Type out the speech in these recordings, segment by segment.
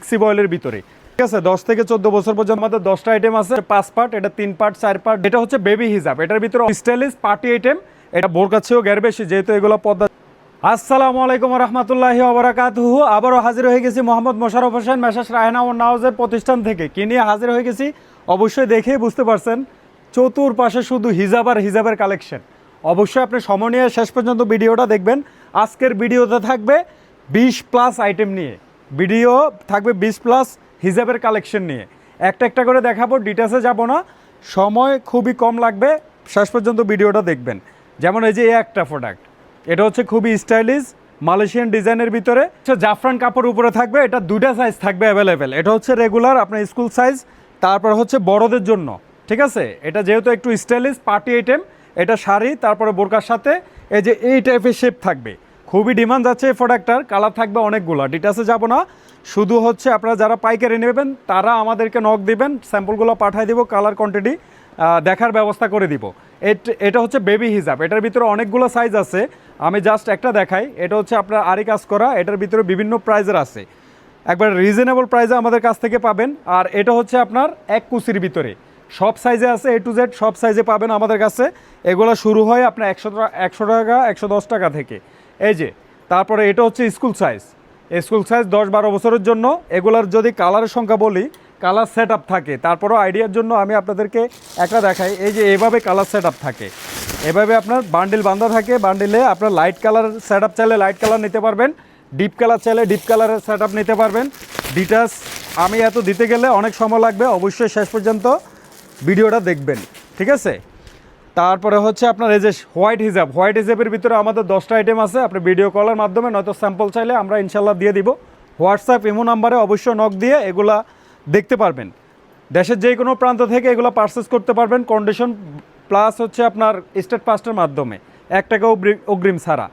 ফ্লেক্সিবয়েলের ভিতরে, ঠিক আছে। 10 থেকে 14 বছর পর্যন্ত আমাদের 10টা আইটেম আছে, 5 পার্ট, এটা 3 পার্ট 4 পার্ট। এটা হচ্ছে বেবি হিজাব, এটার ভিতরে স্টাইলিশ পার্টি আইটেম, এটা বোরকার চেয়েও গ্যার বেশি, যেহেতু এগুলো পর্দা। আসসালামু আলাইকুম রহমতুল্লাহি ওয়া বারাকাতুহু। আবারও হাজির হয়ে গেছি মোহাম্মদ মোশাররফ হোসেন মেসার্স রায়হানা ওয়ান হাউসের প্রতিষ্ঠান থেকে। কি নিয়ে হাজির হয়ে গেছি অবশ্যই দেখেই বুঝতে পারছেন, চতুর্পাশে শুধু হিজাব আর হিজাবের কালেকশন। অবশ্যই আপনি সময় নিয়ে শেষ পর্যন্ত ভিডিওটা দেখবেন। আজকের ভিডিওতে থাকবে 20+ আইটেম নিয়ে, ভিডিও থাকবে 20+ হিজাবের কালেকশন নিয়ে। একটা একটা করে দেখাবো, ডিটেলসে যাব না, সময় খুবই কম লাগবে, শেষ পর্যন্ত ভিডিওটা দেখবেন। যেমন এই যে এই একটা প্রোডাক্ট, এটা হচ্ছে খুবই স্টাইলিশ মালয়েশিয়ান ডিজাইনের ভিতরে, জাফরান কাপড় উপরে থাকবে। এটা দুইটা সাইজ থাকবে অ্যাভেলেবেল। এটা হচ্ছে রেগুলার আপনার স্কুল সাইজ, তারপর হচ্ছে বড়দের জন্য, ঠিক আছে। এটা যেহেতু একটু স্টাইলিশ পার্টি আইটেম, এটা শাড়ি তারপরে বোরকার সাথে এই যে এই টাইপের শেপ থাকবে। খুবই ডিমান্ড যাচ্ছে এই প্রোডাক্টটার। কালার থাকবে অনেকগুলো, ডিটেলসে যাব না, শুধু হচ্ছে আপনারা যারা পাইকারি নেবেন তারা আমাদেরকে নক দিবেন, স্যাম্পলগুলো পাঠিয়ে দিব, কালার কোয়ান্টিটি দেখার ব্যবস্থা করে দিব। এটা হচ্ছে বেবি হিজাব, এটার ভিতরে অনেকগুলো সাইজ আছে, আমি জাস্ট একটা দেখাই। এটা হচ্ছে আপনার আরি কাজ করা, এটার ভিতরে বিভিন্ন প্রাইজের আছে, একবার রিজনেবল প্রাইসে আমাদের কাছ থেকে পাবেন। আর এটা হচ্ছে আপনার এক কুচির ভিতরে, সব সাইজে আছে, A to Z সব সাইজে পাবেন আমাদের কাছে। এগুলো শুরু হয় আপনার 100 টাকা 110 টাকা থেকে। এই যে তারপরে এটা হচ্ছে স্কুল সাইজ, স্কুল সাইজ 10-12 বছরের জন্য। এগুলার যদি কালারের সংখ্যা বলি, কালার সেট আপ থাকে, তারপরও আইডিয়ার জন্য আমি আপনাদেরকে একটা দেখাই। এই যে এভাবে কালার সেট আপ থাকে, এভাবে আপনার বান্ডিল বাঁধা থাকে। বান্ডিলে আপনার লাইট কালার সেট আপ চাইলে লাইট কালার নিতে পারবেন, ডিপ কালার চাইলে ডিপ কালারের সেট আপ নিতে পারবেন। ডিটেলস আমি এত দিতে গেলে অনেক সময় লাগবে, অবশ্যই শেষ পর্যন্ত ভিডিওটা দেখবেন, ঠিক আছে। তারপরে হচ্ছে আপনার এই যে হোয়াইট হিজাব, হোয়াইট হিজাবের ভিতরে আমাদের 10টা আইটেম আছে। আপনি ভিডিও কলের মাধ্যমে নয়তো স্যাম্পল চাইলে আমরা ইনশাল্লাহ দিয়ে দিব। হোয়াটসঅ্যাপ ইমো নাম্বারে অবশ্যই নক দিয়ে এগুলা দেখতে পারবেন। দেশের যে কোনো প্রান্ত থেকে এগুলো পারচেস করতে পারবেন কন্ডিশন প্লাস হচ্ছে আপনার স্টেট পাসের মাধ্যমে, 1 টাকা অগ্রিম ছাড়া।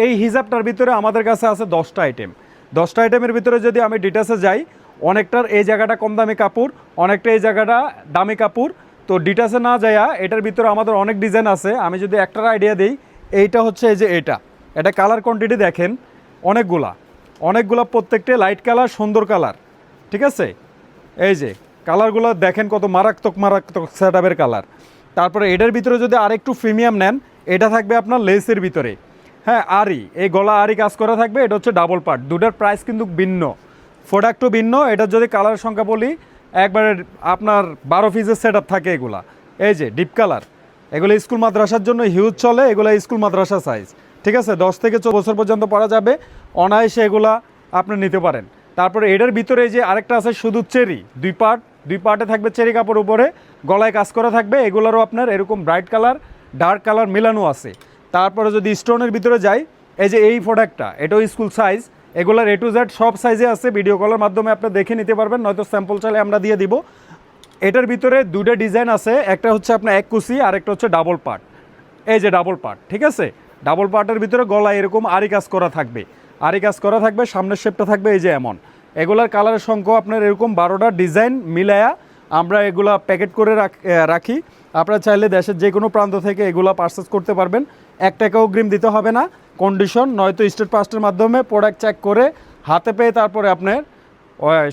এই হিজাবটার ভিতরে আমাদের কাছে আছে 10টা আইটেম। 10টা আইটেমের ভিতরে যদি আমি ডিটেলসে যাই, অনেকটার এই জায়গাটা কম দামি কাপড়, অনেকটা এই জায়গাটা দামি কাপড়। তো ডিটেলসে না যাইয়া এটার ভিতরে আমাদের অনেক ডিজাইন আছে। আমি যদি একটার আইডিয়া দিই, এইটা হচ্ছে এই যে এটা কালার কোয়ান্টিটি দেখেন অনেকগুলা প্রত্যেকটা লাইট কালার, সুন্দর কালার, ঠিক আছে। এই যে কালারগুলো দেখেন কত মারাত্মক সেট আপের কালার। তারপরে এটার ভিতরে যদি আরেকটু প্রিমিয়াম নেন, এটা থাকবে আপনার লেসের ভিতরে, হ্যাঁ আরি, এই গলা আরি কাজ করা থাকবে। এটা হচ্ছে ডাবল পার্ট, দুটার প্রাইস কিন্তু ভিন্ন, প্রোডাক্টও ভিন্ন। এটার যদি কালারের সংখ্যা বলি, একবারে আপনার 12 পিসের সেট আপ থাকে এগুলা। এই যে ডিপ কালার, এগুলো স্কুল মাদ্রাসার জন্য হিউজ চলে, এগুলো স্কুল মাদ্রাসা সাইজ, ঠিক আছে। 10 থেকে 14 বছর পর্যন্ত পরা যাবে অনায়াসে, এগুলা আপনি নিতে পারেন। তারপরে এটার ভিতরে যে আরেকটা আছে শুধু চেরি, দুই পার্টে থাকবে চেরি কাপড়, উপরে গলায় কাজ করা থাকবে। এগুলোরও আপনার এরকম ব্রাইট কালার ডার্ক কালার মিলানো আছে। তারপরে যদি স্টোনের ভিতরে যাই, এই যে এই প্রোডাক্টটা, এটাও স্কুল সাইজ, এগুলোর A to Z সব সাইজে আছে। ভিডিও কলের মাধ্যমে আপনি দেখে নিতে পারবেন, নয়তো স্যাম্পল চাইলে আমরা দিয়ে দিব। এটার ভিতরে দুটো ডিজাইন আছে, একটা হচ্ছে আপনার এক কুচি আর একটা হচ্ছে ডাবল পার্ট। এই যে ডাবল পার্ট, ঠিক আছে। ডাবল পার্টের ভিতরে গলায় এরকম আরি কাজ করা থাকবে, সামনের শেপটা থাকবে এই যে এমন। এগুলার কালারের সংখ্যা আপনার এরকম 12টা ডিজাইন মিলায়া আমরা এগুলা প্যাকেট করে রাখি। আপনারা চাইলে দেশের যে কোনো প্রান্ত থেকে এগুলা পারচেস করতে পারবেন, 1 টাকা অগ্রিম দিতে হবে না। কন্ডিশন নয়তো স্টেট পাসের মাধ্যমে প্রোডাক্ট চেক করে হাতে পেয়ে তারপরে আপনার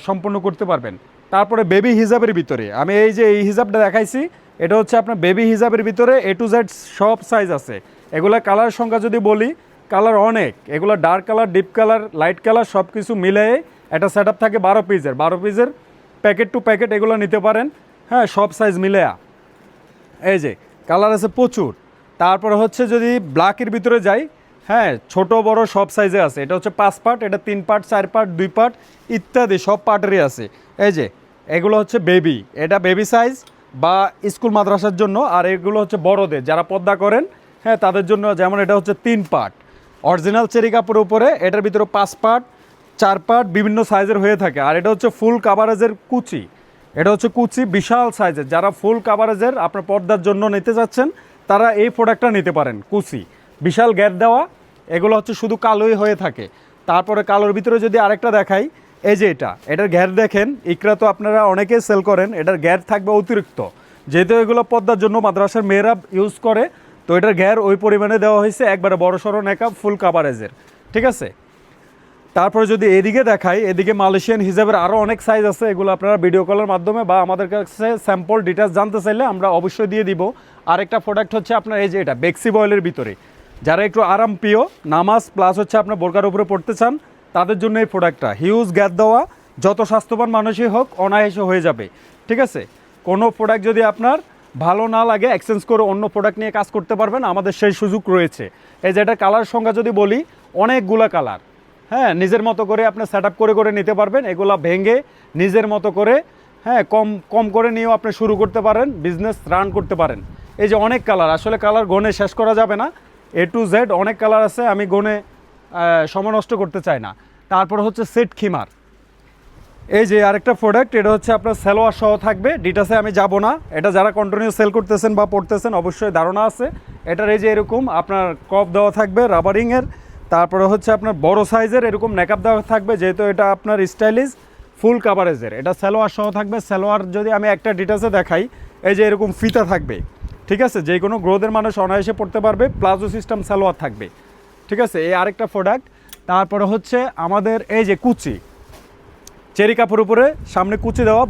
সম্পূর্ণ করতে পারবেন। তারপরে বেবি হিজাবের ভিতরে আমি এই যে এই হিজাবটা দেখাইছি, এটা হচ্ছে আপনার বেবি হিজাবের ভিতরে A to Z সব সাইজ আছে। এগুলা কালার সংখ্যা যদি বলি, কালার অনেক, এগুলো dark colour, deep colour, light colour সব কিছু মিলিয়ে একটা সেট আপ থাকে 12 পিসের প্যাকেট টু প্যাকেট এগুলো নিতে পারেন, হ্যাঁ সব সাইজ মিলেয়া। এই যে কালার আছে প্রচুর। তারপরে হচ্ছে যদি ব্ল্যাকের ভিতরে যাই, হ্যাঁ ছোট বড় সব সাইজে আছে। এটা হচ্ছে 5 পার্ট, এটা 3 পার্ট 4 পার্ট 2 পার্ট ইত্যাদি সব পার্টেরই আছে। এই যে এগুলো হচ্ছে বেবি, এটা বেবি সাইজ বা স্কুল মাদ্রাসার জন্য। আর এগুলো হচ্ছে বড়দের যারা পর্দা করেন, হ্যাঁ তাদের জন্য। যেমন এটা হচ্ছে 3 পার্ট অরিজিনাল চেরি কাপড়ের উপরে, এটার ভিতরে 5 পার্ট 4 পার্ট বিভিন্ন সাইজের হয়ে থাকে। আর এটা হচ্ছে ফুল কাভারেজের কুচি, এটা হচ্ছে কুচি বিশাল সাইজের। যারা ফুল কাভারেজের আপনার পর্দার জন্য নিতে যাচ্ছেন, তারা এই প্রোডাক্টটা নিতে পারেন। কুচি বিশাল গ্যাপ দেওয়া, এগুলো হচ্ছে শুধু কালোই হয়ে থাকে। তারপরে কালোর ভিতরে যদি আরেকটা দেখাই, এই যে এটার গ্যার দেখেন, ইকরা তো আপনারা অনেকেই সেল করেন, এটার গ্যার থাকবে অতিরিক্ত, যেহেতু এগুলো পর্দার জন্য মাদ্রাসার মেয়েরা ইউজ করে। তো এটার গ্যার ওই পরিমাণে দেওয়া হয়েছে, একবারে বড় সড়ো নেকআপ ফুল কাভারেজের, ঠিক আছে। তারপরে যদি এদিকে দেখাই, এদিকে মালয়েশিয়ান হিজাবের আরও অনেক সাইজ আছে, এগুলো আপনারা ভিডিও কলের মাধ্যমে বা আমাদের কাছে স্যাম্পল ডিটেলস জানতে চাইলে আমরা অবশ্যই দিয়ে দিব। আরেকটা প্রোডাক্ট হচ্ছে আপনার এই যে এটা বেক্সি বয়েলের ভিতরে, যারা একটু আরাম প্রিয়, নামাজ প্লাস হচ্ছে আপনার বোরকার উপরে পড়তে চান তাদের জন্য এই প্রোডাক্টটা হিউজ গ্যাপ দেওয়া, যত স্বাস্থ্যবান মানুষই হোক অনায়াসে হয়ে যাবে। ঠিক আছে, কোনো প্রোডাক্ট যদি আপনার ভালো না লাগে এক্সচেঞ্জ করে অন্য প্রোডাক্ট নিয়ে কাজ করতে পারবেন, আমাদের সেই সুযোগ রয়েছে। এই যে এটা কালার সংখ্যা যদি বলি, অনেকগুলা কালার, হ্যাঁ নিজের মতো করে আপনি সেট আপ করে করে নিতে পারবেন। এগুলা ভেঙে নিজের মতো করে হ্যাঁ কম কম করে নিয়েও আপনি শুরু করতে পারেন, বিজনেস রান করতে পারেন। এই যে অনেক কালার, আসলে কালার গনে শেষ করা যাবে না, A to Z অনেক কালার আছে, আমি গনে সময় নষ্ট করতে চাই না। তারপর হচ্ছে সেট খিমার, এই যে আরেকটা প্রোডাক্ট, এটা হচ্ছে আপনার সালোয়ার সহ থাকবে, ডিটেলসে আমি যাব না। এটা যারা কন্টিনিউ সেল করতেছেন বা পড়তেছেন অবশ্যই ধারণা আছে। এটার এই যে এরকম আপনার কপ দেওয়া থাকবে রাবারিংয়ের, তারপরে হচ্ছে আপনার বড় সাইজের এরকম নেকআপ দেওয়া থাকবে, যেহেতু এটা আপনার স্টাইলিশ ফুল কাভারেজের, এটা সালোয়ার সহ থাকবে। সালোয়ার যদি আমি একটা ডিটেলসে দেখাই, এই যে এরকম ফিতা থাকবে, ঠিক আছে, যে কোনো গ্রোথের মানুষ অনায়াসে পড়তে পারবে, প্লাজো সিস্টেম সালোয়ার থাকবে। ঠিক আছে, এই আরেকটা প্রোডাক্ট। তারপরে হচ্ছে আমাদের এই যে কুচি, চেরি কাপড়ের উপরে সামনে কুচি দেওয়া,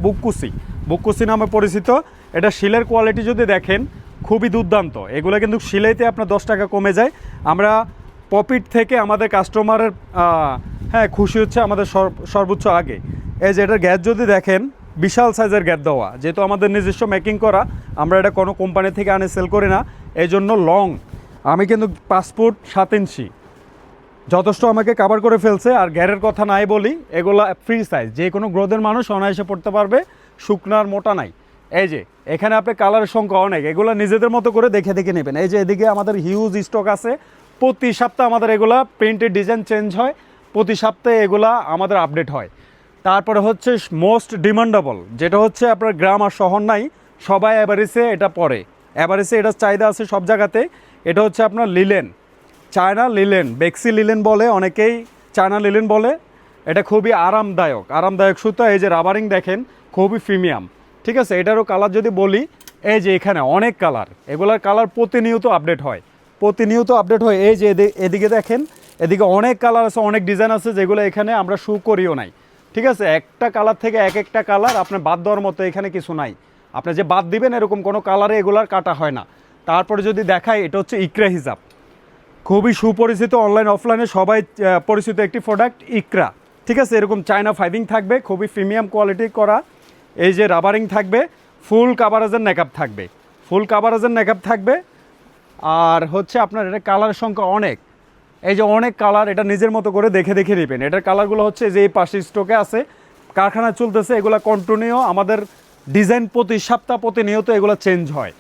বুককুচি নামে পরিচিত। এটা শিলের কোয়ালিটি যদি দেখেন খুবই দুর্দান্ত, এগুলো কিন্তু সিলাইতে আপনার 10 টাকা কমে যায়। আমরা প্রফিট থেকে আমাদের কাস্টমারের হ্যাঁ খুশি হচ্ছে আমাদের সর্বোচ্চ আগে। এই যে এটার গ্যাস যদি দেখেন, বিশাল সাইজের গ্যাপ দেওয়া, যেহেতু আমাদের নিজস্ব মেকিং করা, আমরা এটা কোনো কোম্পানি থেকে আনে সেল করি না, এই জন্য লং। আমি কিন্তু 5 ফুট 7 ইঞ্চি যথেষ্ট আমাকে কাভার করে ফেলছে। আর গ্যারের কথা নাই বলি, এগুলো ফ্রি সাইজ, যে কোনো গ্রোথের মানুষ অনায়াসে পড়তে পারবে, শুকনার মোটা নাই। এই যে এখানে আপনি কালারের সংখ্যা অনেক, এগুলো নিজেদের মতো করে দেখে দেখে নেবেন। এই যে এদিকে আমাদের হিউজ স্টক আছে, প্রতি সপ্তাহে আমাদের এগুলা প্রিন্টের ডিজাইন চেঞ্জ হয়, প্রতি সপ্তাহে এগুলা আমাদের আপডেট হয়। তারপরে হচ্ছে মোস্ট ডিমান্ডেবল, যেটা হচ্ছে আপনার গ্রাম আর শহর নাই, সবাই অ্যাভারেজে এটা পরে, অ্যাভারেজে এটার চাহিদা আছে সব জায়গাতে। এটা হচ্ছে আপনার লিলেন, চায়না লিলেন, বেক্সি লিলেন বলে, অনেকেই চায়না লিলেন বলে। এটা খুবই আরামদায়ক সুতা। এই যে রাবারিং দেখেন, খুবই প্রিমিয়াম। ঠিক আছে, এটারও কালার যদি বলি, এই যে এখানে অনেক কালার, এগুলার কালার প্রতিনিয়ত আপডেট হয়। এই যে এদিকে দেখেন, এদিকে অনেক কালার আছে, অনেক ডিজাইন আছে, যেগুলো এখানে আমরা শু করিও নাই। ঠিক আছে, একটা কালার থেকে একটা কালার আপনার বাদ দেওয়ার মতো এখানে কিছু নাই, আপনি যে বাদ দিবেন এরকম কোনো কালারে এগুলার কাটা হয় না। তারপরে যদি দেখাই, এটা হচ্ছে ইকরা হিজাব, খুবই সুপরিচিত, অনলাইন অফলাইনে সবাই পরিচিত একটি প্রোডাক্ট ইকরা। ঠিক আছে, এরকম চায়না ফাইবিং থাকবে, খুবই প্রিমিয়াম কোয়ালিটি করা। এই যে রাবারিং থাকবে, ফুল কাভারেজের নেকআপ থাকবে। আর হচ্ছে আপনার এটা কালারের সংখ্যা অনেক, এই যে অনেক কালার, এটা নিজের মতো করে দেখে দেখে নেবেন। এটার কালারগুলো হচ্ছে যে এই পাশে স্টকে আছে, কারখানা চলতেছে, এগুলো কন্টিনিউ আমাদের ডিজাইন প্রতি সপ্তাহ প্রতিনিয়ত এগুলো চেঞ্জ হয়।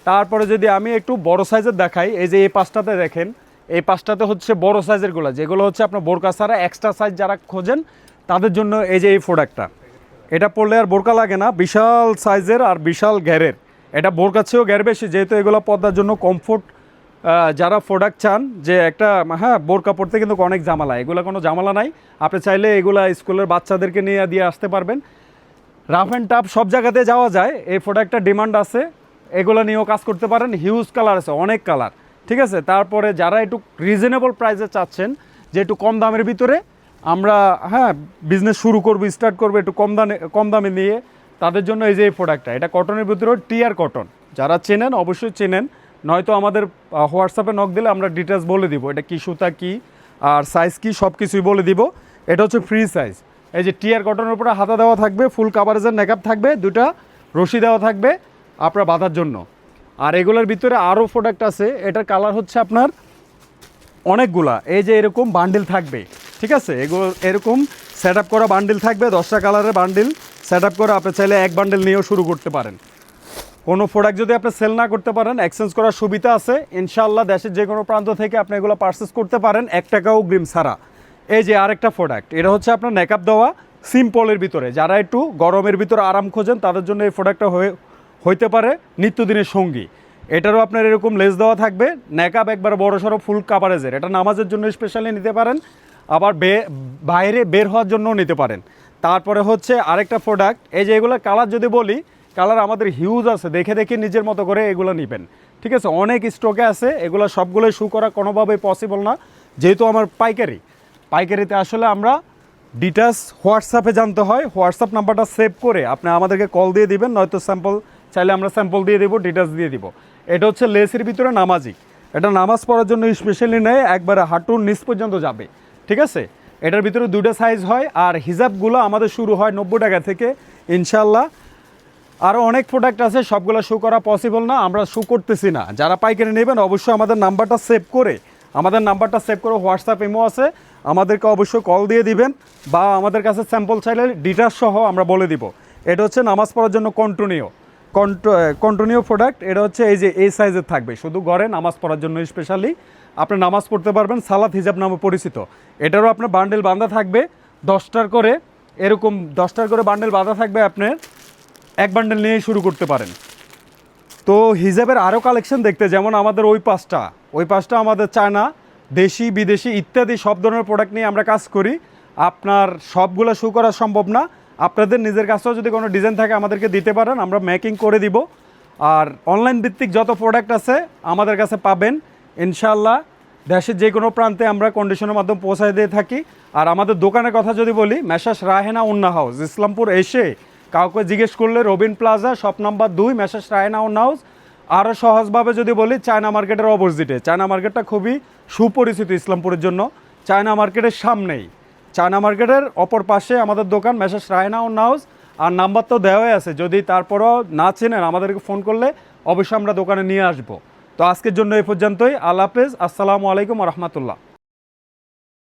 তারপরে যদি আমি একটু বড় সাইজের দেখাই, এই যে এই পাশটাতে দেখেন, এই পাশটাতে হচ্ছে বড় সাইজেরগুলো, যেগুলো হচ্ছে আপনার বোরকা ছাড়া এক্সট্রা সাইজ যারা খোঁজেন তাদের জন্য এই যে এই প্রোডাক্টটা। এটা পরলে আর বোরকা লাগে না, বিশাল সাইজের আর বিশাল ঘেরের। এটা বোরকার চেয়েও ঘের বেশি, যেহেতু এগুলো পর্দার জন্য কমফোর্ট যারা প্রোডাক্ট চান, যে একটা হ্যাঁ বোরকা পরতে কিন্তু অনেক ঝামেলা, এগুলো কোনো ঝামেলা নাই। আপনি চাইলে এগুলা স্কুলের বাচ্চাদেরকে নিয়ে দিয়ে আসতে পারবেন, রাফ অ্যান্ড টাফ সব জায়গাতে যাওয়া যায়। এই প্রোডাক্টটা ডিমান্ড আছে, এগুলো নিয়েও কাজ করতে পারেন। হিউজ কালার আছে, অনেক কালার। ঠিক আছে, তারপরে যারা একটু রিজনেবল প্রাইসে চাচ্ছেন, যে একটু কম দামের ভিতরে আমরা হ্যাঁ বিজনেস স্টার্ট করবো একটু কম দামে নিয়ে, তাদের জন্য এই যে এই প্রোডাক্টটা, এটা কটনের ভিতরে টিয়ার কটন, যারা চেনেন অবশ্যই চেনেন, নয়তো আমাদের হোয়াটসঅ্যাপে নক দিলে আমরা ডিটেলস বলে দিব, এটা কি সুতা কি আর সাইজ কি সব কিছুই বলে দিব। এটা হচ্ছে ফ্রি সাইজ। এই যে টিয়ার কটনের উপরে হাতা দেওয়া থাকবে, ফুল কাভারেজের নেকআপ থাকবে, দুটা রশি দেওয়া থাকবে আপনার বাঁধার জন্য। আর এগুলোর ভিতরে আরও প্রোডাক্ট আছে, এটার কালার হচ্ছে আপনার অনেকগুলা। এই যে এরকম বান্ডিল থাকবে, ঠিক আছে, এগুলো এরকম সেট আপ করা বান্ডিল থাকবে, 10টা কালারের বান্ডিল সেট আপ করে আপনি চাইলে এক বান্ডিল নিয়েও শুরু করতে পারেন। কোনো প্রোডাক্ট যদি আপনি সেল না করতে পারেন, এক্সচেঞ্জ করার সুবিধা আছে ইনশাআল্লাহ, দেশের যে কোনো প্রান্ত থেকে আপনি এগুলো পারচেস করতে পারেন 1 টাকাও অগ্রিম ছাড়া। এই যে আরেকটা প্রোডাক্ট, এটা হচ্ছে আপনার নেকআপ দেওয়া সিম্পলের ভিতরে, যারা একটু গরমের ভিতরে আরাম খোঁজেন তাদের জন্য এই প্রোডাক্টটা হইতে পারে নিত্যদিনের সঙ্গী। এটারও আপনার এরকম লেস দেওয়া থাকবে, নেকআপ একবার বড়সড় ফুল কাভারেজের, এটা নামাজের জন্য স্পেশালি নিতে পারেন, আবার বাইরে বের হওয়ার জন্যও নিতে পারেন। তারপরে হচ্ছে আরেকটা প্রোডাক্ট, এই যে এগুলোর কালার যদি বলি, কালার আমাদের হিউজ আছে, দেখে দেখে নিজের মতো করে এগুলো নেবেন। ঠিক আছে, অনেক স্টকে আছে, এগুলো সবগুলোই শু করা কোনোভাবেই পসিবল না, যেহেতু আমার পাইকারি। পাইকারিতে আসলে আমরা ডিটেলস হোয়াটসঅ্যাপে জানতে হয়, হোয়াটসঅ্যাপ নাম্বারটা সেভ করে আপনি আমাদেরকে কল দিয়ে দিবেন, নয়তো স্যাম্পল চাইলে আমরা স্যাম্পল দিয়ে দেবো, ডিটেলস দিয়ে দিব। এটা হচ্ছে লেসের ভিতরে নামাজি, এটা নামাজ পড়ার জন্য স্পেশালি নেয়, একবারে হাঁটুর নিচ পর্যন্ত যাবে, ঠিক আছে। এটার ভিতরে দুটো সাইজ হয়, আর হিজাবগুলো আমাদের শুরু হয় 90 টাকা থেকে ইনশাল্লাহ। আরও অনেক প্রোডাক্ট আছে, সবগুলো শো করা পসিবল না, আমরা শো করতেছি না। যারা পাইকারি নেবেন অবশ্যই আমাদের নাম্বারটা সেভ করে, হোয়াটসঅ্যাপ ইমো আছে, আমাদেরকে অবশ্যই কল দিয়ে দিবেন, বা আমাদের কাছে স্যাম্পল চাইলে ডিটেলস সহ আমরা বলে দিব। এটা হচ্ছে নামাজ পড়ার জন্য কন্টিনিউ প্রোডাক্ট। এটা হচ্ছে এই সাইজের থাকবে, শুধু ঘরে নামাজ পড়ার জন্য স্পেশালি আপনি নামাজ পড়তে পারবেন, সালাত হিজাব নামে পরিচিত। এটারও আপনার বান্ডেল বাঁধা থাকবে 10টার করে, এরকম 10টার করে বান্ডেল বাঁধা থাকবে, আপনার এক বান্ডেল নিয়েই শুরু করতে পারেন। তো হিজাবের আরও কালেকশন দেখতে, যেমন আমাদের ওই পাঁচটা আমাদের চায়না, দেশি বিদেশি ইত্যাদি সব ধরনের প্রোডাক্ট নিয়ে আমরা কাজ করি। আপনার সবগুলো শো করা সম্ভব না, আপনাদের নিজের কাছেও যদি কোনো ডিজাইন থাকে আমাদেরকে দিতে পারেন, আমরা মেকিং করে দিব। আর অনলাইন ভিত্তিক যত প্রোডাক্ট আছে আমাদের কাছে পাবেন ইনশাআল্লাহ। দেশের যে কোনো প্রান্তে আমরা কন্ডিশনের মাধ্যমে পৌঁছায় দিয়ে থাকি। আর আমাদের দোকানের কথা যদি বলি, মেসাস রাহেনা উন্না হাউস, ইসলামপুর এসে কাউকে জিজ্ঞেস করলে Robin plaza shop number 2, Messrs Rahena উন্না হাউস। আরও সহজভাবে যদি বলি, চায়না মার্কেটের অপোজিটে, চায়না মার্কেটটা খুবই সুপরিচিত ইসলামপুরের জন্য, চায়না মার্কেটের সামনেই, চায়না মার্কেটের অপর পাশে আমাদের দোকান মেসাস রাহেনা উন্না হাউস। আর নাম্বার তো দেওয়াই আছে, যদি তারপরও না চেনেন আমাদেরকে ফোন করলে অবশ্যই আমরা দোকানে নিয়ে আসবো। তো আজকের জন্য এই পর্যন্তই, আল্লাহ হাফেজ, আসসালামু আলাইকুম রহমতুল্লাহ।